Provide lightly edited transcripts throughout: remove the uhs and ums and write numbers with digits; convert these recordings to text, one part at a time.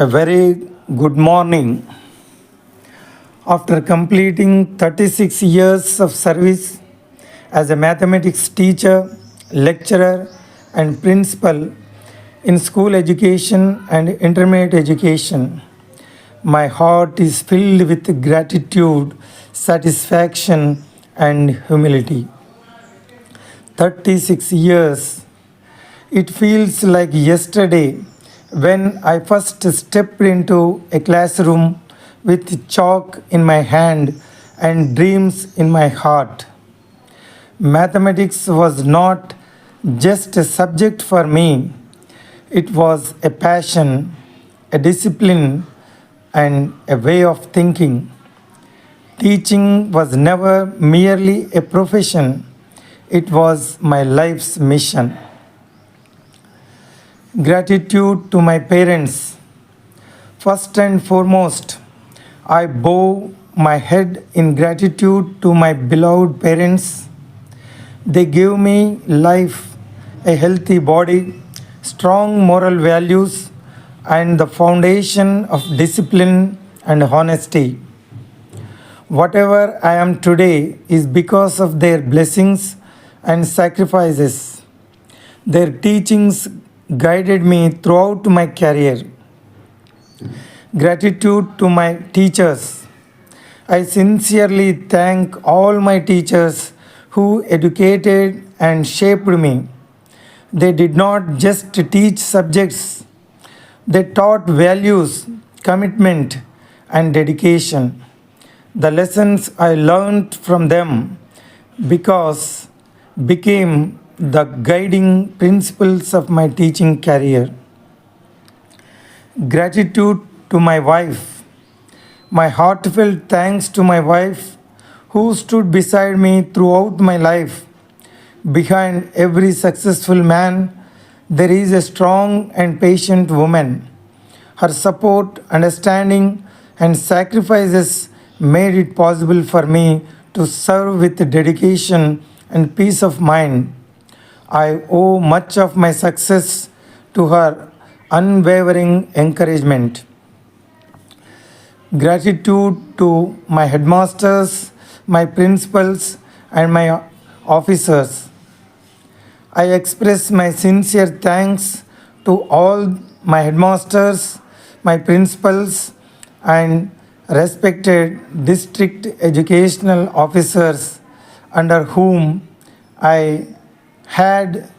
A very good morning. After completing 36 years of service as a mathematics teacher, lecturer, and principal in school education and intermediate education, my heart is filled with gratitude, satisfaction, and humility. 36 years. It feels like yesterday when I first stepped into a classroom with chalk in my hand and dreams in my heart. Mathematics was not just a subject for me, it was a passion, a discipline, and a way of thinking. Teaching was never merely a profession, it was my life's mission. Gratitude to my parents. First and foremost, I bow my head in gratitude to my beloved parents. They gave me life, a healthy body, strong moral values, and the foundation of discipline and honesty. Whatever I am today is because of their blessings and sacrifices. Their teachings guided me throughout my career. Gratitude to my teachers. I sincerely thank all my teachers who educated and shaped me. They did not just teach subjects, they taught values, commitment, and dedication. The lessons I learned from them because became the guiding principles of my teaching career. Gratitude to my wife. My heartfelt thanks to my wife who stood beside me throughout my life. Behind every successful man, there is a strong and patient woman. Her support, understanding, and sacrifices made it possible for me to serve with dedication and peace of mind. I owe much of my success to her unwavering encouragement. Gratitude to my headmasters, my principals, and my officers. I express my sincere thanks to all my headmasters, my principals, and respected district educational officers under whom I had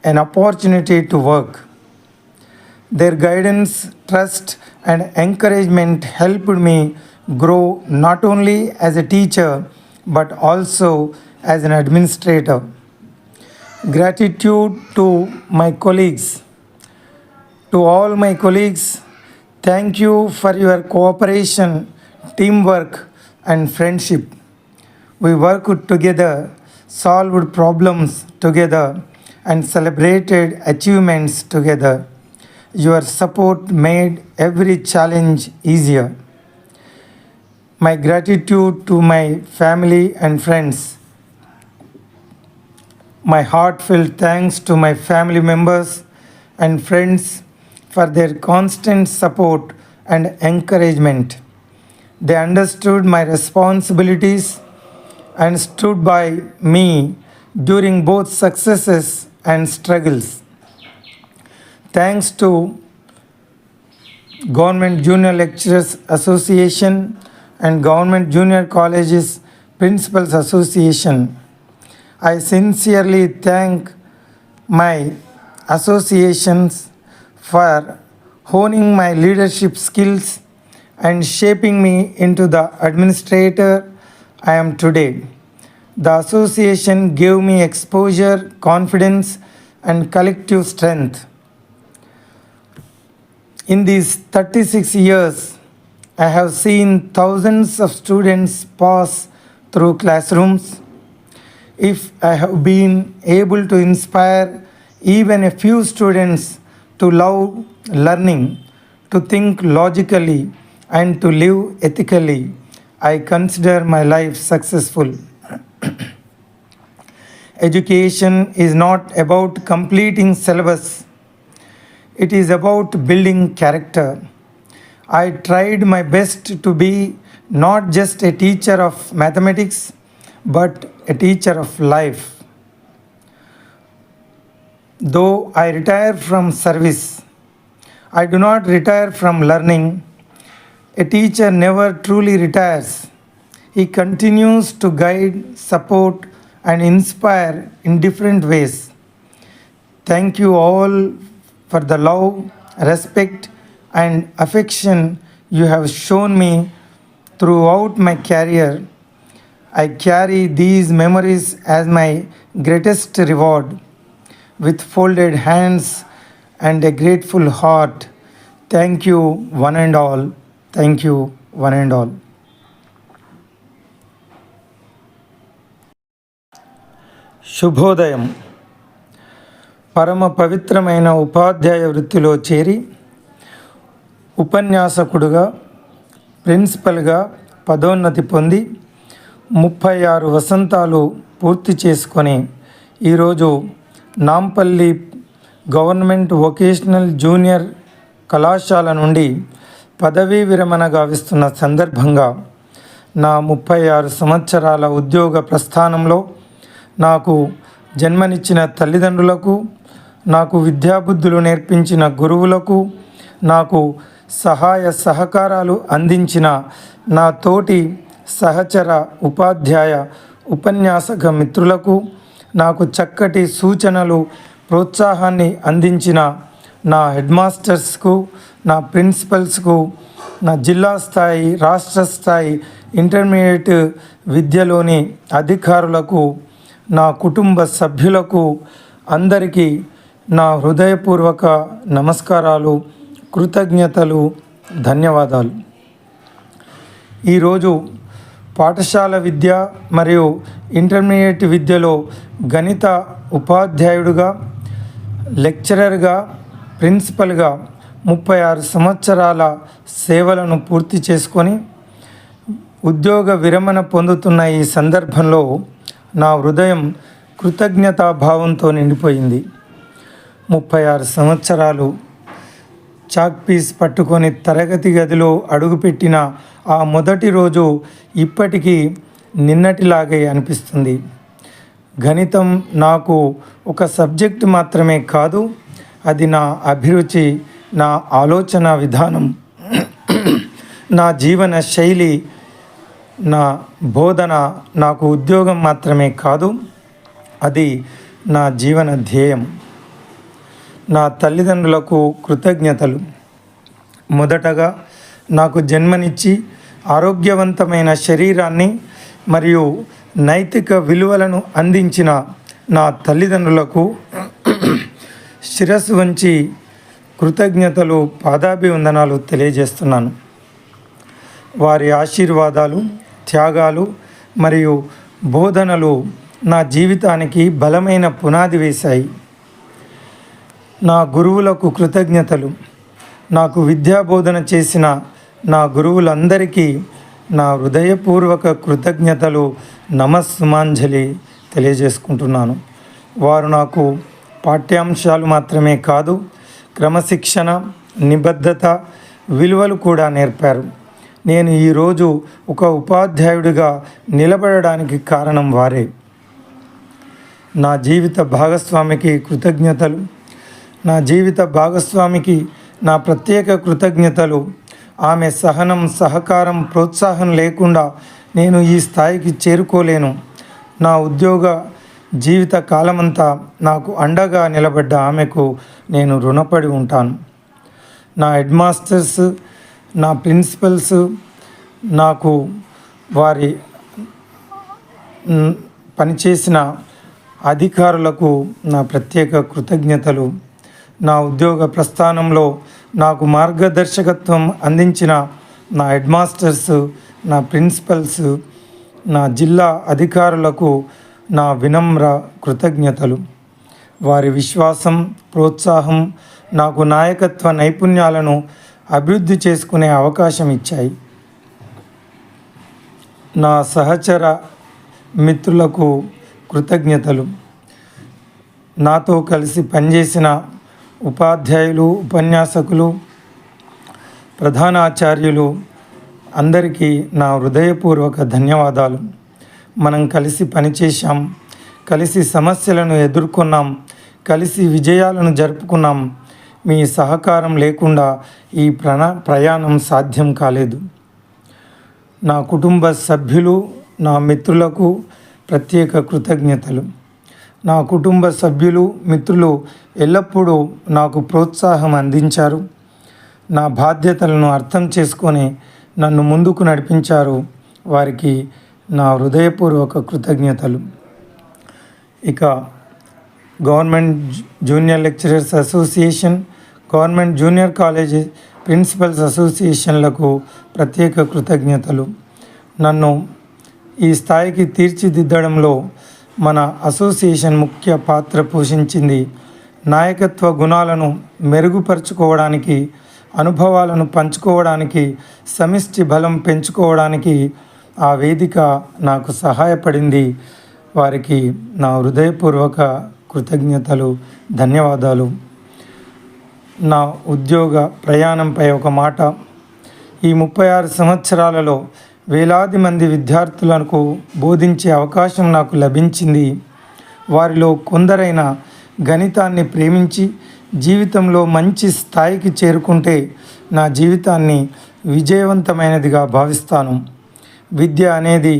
an opportunity to work. Their guidance, trust, and encouragement helped me grow not only as a teacher but also as an administrator. Gratitude to my colleagues. To all my colleagues, thank you for your cooperation, teamwork, and friendship. We worked together, solved problems together, and celebrated achievements together. Your support made every challenge easier. My gratitude to my family and friends. My heartfelt thanks to my family members and friends for their constant support and encouragement. They understood my responsibilities and stood by me during both successes and struggles. Thanks to Government Junior Lecturers Association and Government Junior Colleges Principals Association, I sincerely thank my associations for honing my leadership skills and shaping me into the administrator I am today. The association gave me exposure, confidence, and collective strength. In these 36 years, I have seen thousands of students pass through classrooms. If I have been able to inspire even a few students to love learning, to think logically, and to live ethically, I consider my life successful. Education is not about completing syllabus. It is about building character. I tried my best to be not just a teacher of mathematics, but a teacher of life. Though I retire from service, I do not retire from learning. A teacher never truly retires. He continues to guide, support, and inspire in different ways. Thank you all for the love, respect, and affection you have shown me throughout my career. I carry these memories as my greatest reward. With folded hands and a grateful heart, thank you, one and all. Thank you, one and all. శుభోదయం. పరమ పవిత్రమైన ఉపాధ్యాయ వృత్తిలో చేరి ఉపన్యాసకుడుగా, ప్రిన్సిపల్గా పదోన్నతి పొంది 36 వసంతాలు పూర్తి చేసుకొని ఈరోజు నాంపల్లి గవర్నమెంట్ వొకేషనల్ జూనియర్ కళాశాల నుండి పదవీ విరమణ గావిస్తున్న సందర్భంగా నా 36 సంవత్సరాల ఉద్యోగ ప్రస్థానంలో నాకు జన్మనిచ్చిన తల్లిదండ్రులకు, నాకు విద్యాబుద్ధులు నేర్పించిన గురువులకు, నాకు సహాయ సహకారాలు అందించిన నా తోటి సహచర ఉపాధ్యాయ ఉపన్యాసక మిత్రులకు, నాకు చక్కటి సూచనలు, ప్రోత్సాహాన్ని అందించిన నా హెడ్ మాస్టర్స్కు, నా ప్రిన్సిపల్స్కు, నా జిల్లా స్థాయి, రాష్ట్ర స్థాయి, ఇంటర్మీడియట్ విద్యలోని అధికారులకు, నా కుటుంబ సభ్యులకు అందరికీ నా హృదయపూర్వక నమస్కారాలు, కృతజ్ఞతలు, ధన్యవాదాలు. ఈరోజు పాఠశాల విద్య మరియు ఇంటర్మీడియట్ విద్యలో గణిత ఉపాధ్యాయుడిగా, లెక్చరర్గా, ప్రిన్సిపల్గా 36 సంవత్సరాల సేవలను పూర్తి చేసుకొని ఉద్యోగ విరమణ పొందుతున్న ఈ సందర్భంలో నా హృదయం కృతజ్ఞతాభావంతో నిండిపోయింది. 36 సంవత్సరాలు చాక్ పీస్ పట్టుకొని తరగతి గదిలో అడుగుపెట్టిన ఆ మొదటి రోజు ఇప్పటికీ నిన్నటిలాగే అనిపిస్తుంది. గణితం నాకు ఒక సబ్జెక్ట్ మాత్రమే కాదు, అది నా అభిరుచి, నా ఆలోచన విధానం, నా జీవన శైలి, నా బోధన. నాకు ఉద్యోగం మాత్రమే కాదు, అది నా జీవన ధ్యేయం. నా తల్లిదండ్రులకు కృతజ్ఞతలు. మొదటగా నాకు జన్మనిచ్చి ఆరోగ్యవంతమైన శరీరాన్ని మరియు నైతిక విలువలను అందించిన నా తల్లిదండ్రులకు శిరస్సు వంచి కృతజ్ఞతలు, పాదాభివందనాలు తెలియజేస్తున్నాను. వారి ఆశీర్వాదాలు, త్యాగాలు మరియు బోధనలు నా జీవితానికి బలమైన పునాది వేశాయి. నా గురువులకు కృతజ్ఞతలు. నాకు విద్యాబోధన చేసిన నా గురువులందరికీ నా హృదయపూర్వక కృతజ్ఞతలు, నమస్సుమాంజలి తెలియజేసుకుంటున్నాను. వారు నాకు పాఠ్యాంశాలు మాత్రమే కాదు, క్రమశిక్షణ, నిబద్ధత, విలువలు కూడా నేర్పారు. నేను ఈరోజు ఒక ఉపాధ్యాయుడిగా నిలబడడానికి కారణం వారే. నా జీవిత భాగస్వామికి కృతజ్ఞతలు. నా జీవిత భాగస్వామికి నా ప్రత్యేక కృతజ్ఞతలు. ఆమె సహనం, సహకారం, ప్రోత్సాహం లేకుండా నేను ఈ స్థాయికి చేరుకోలేను. నా ఉద్యోగ జీవిత కాలమంతా నాకు అండగా నిలబడ్డ ఆమెకు నేను రుణపడి ఉంటాను. నా హెడ్ మాస్టర్స్, నా ప్రిన్సిపల్స్, నాకు వారి పనిచేసిన అధికారులకు నా ప్రత్యేక కృతజ్ఞతలు. నా ఉద్యోగ ప్రస్థానంలో నాకు మార్గదర్శకత్వం అందించిన నా హెడ్ మాస్టర్స్, నా ప్రిన్సిపల్స్, నా జిల్లా అధికారులకు నా వినమ్ర కృతజ్ఞతలు. వారి విశ్వాసం, ప్రోత్సాహం నాకు నాయకత్వ నైపుణ్యాలను అభివృద్ధి చేసుకునే అవకాశం ఇచ్చాయి. నా సహచర మిత్రులకు కృతజ్ఞతలు. నాతో కలిసి పనిచేసిన ఉపాధ్యాయులు, ఉపన్యాసకులు, ప్రధానాచార్యులు అందరికీ నా హృదయపూర్వక ధన్యవాదాలు. మనం కలిసి పనిచేశాం, కలిసి సమస్యలను ఎదుర్కొన్నాం, కలిసి విజయాలను జరుపుకున్నాం. మీ సహకారం లేకుండా ఈ ప్రయాణం సాధ్యం కాలేదు. నా కుటుంబ సభ్యులు, నా మిత్రులకు ప్రత్యేక కృతజ్ఞతలు. నా కుటుంబ సభ్యులు, మిత్రులు ఎల్లప్పుడూ నాకు ప్రోత్సాహం అందించారు. నా బాధ్యతలను అర్థం చేసుకొని నన్ను ముందుకు నడిపించారు. వారికి నా హృదయపూర్వక కృతజ్ఞతలు. ఇక government junior lecturers association, government junior college principals అసోసియేషన్లకు ప్రత్యేక కృతజ్ఞతలు. నన్ను ఈ స్థాయికి తీర్చిదిద్దడంలో మన అసోసియేషన్ ముఖ్య పాత్ర పోషించింది. నాయకత్వ గుణాలను మెరుగుపరుచుకోవడానికి, అనుభవాలను పంచుకోవడానికి, సమిష్టి బలం పెంచుకోవడానికి ఆ వేదిక నాకు సహాయపడింది. వారికి నా హృదయపూర్వక కృతజ్ఞతలు, ధన్యవాదాలు. నా ఉద్యోగ ప్రయాణంపై ఒక మాట. ఈ 36 సంవత్సరాలలో వేలాది మంది విద్యార్థులకు బోధించే అవకాశం నాకు లభించింది. వారిలో కొందరైనా గణితాన్ని ప్రేమించి జీవితంలో మంచి స్థాయికి చేరుకుంటే నా జీవితాన్ని విజయవంతమైనదిగా భావిస్తాను. విద్య అనేది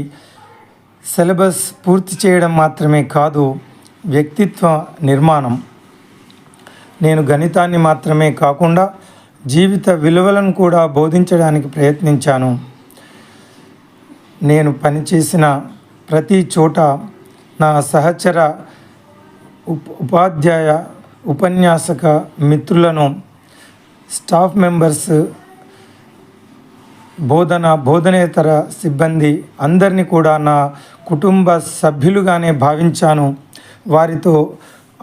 సిలబస్ పూర్తి చేయడం మాత్రమే కాదు, వ్యక్తిత్వ నిర్మాణం. నేను గణితాన్ని మాత్రమే కాకుండా జీవిత విలువలను కూడా బోధించడానికి ప్రయత్నించాను. నేను పనిచేసిన ప్రతి చోట నా సహచర ఉపాధ్యాయ, ఉపన్యాసక మిత్రులను, స్టాఫ్ మెంబర్స్, బోధనేతర సిబ్బంది అందరినీ కూడా నా కుటుంబ సభ్యులుగానే భావించాను. వారితో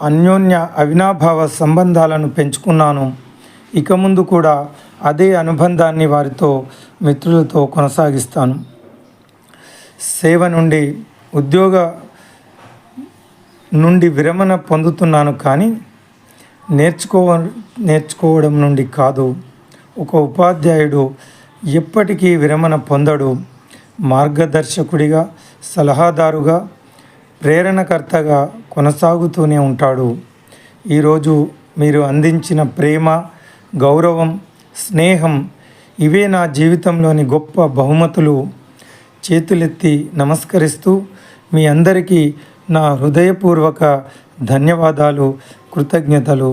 అన్యోన్య అవినాభావ సంబంధాలను పెంచుకున్నాను. ఇక ముందు కూడా అదే అనుబంధాన్ని వారితో, మిత్రులతో కొనసాగిస్తాను. సేవ నుండి, ఉద్యోగ నుండి విరమణ పొందుతున్నాను, కానీ నేర్చుకోవడం నుండి కాదు. ఒక ఉపాధ్యాయుడు ఎప్పటికీ విరమణ పొందడు. మార్గదర్శకుడిగా, సలహాదారుగా, ప్రేరణకర్తగా కొనసాగుతూనే ఉంటాడు. ఈరోజు మీరు అందించిన ప్రేమ, గౌరవం, స్నేహం ఇవే నా జీవితంలోని గొప్ప బహుమతులు. చేతులెత్తి నమస్కరిస్తూ మీ అందరికీ నా హృదయపూర్వక ధన్యవాదాలు, కృతజ్ఞతలు.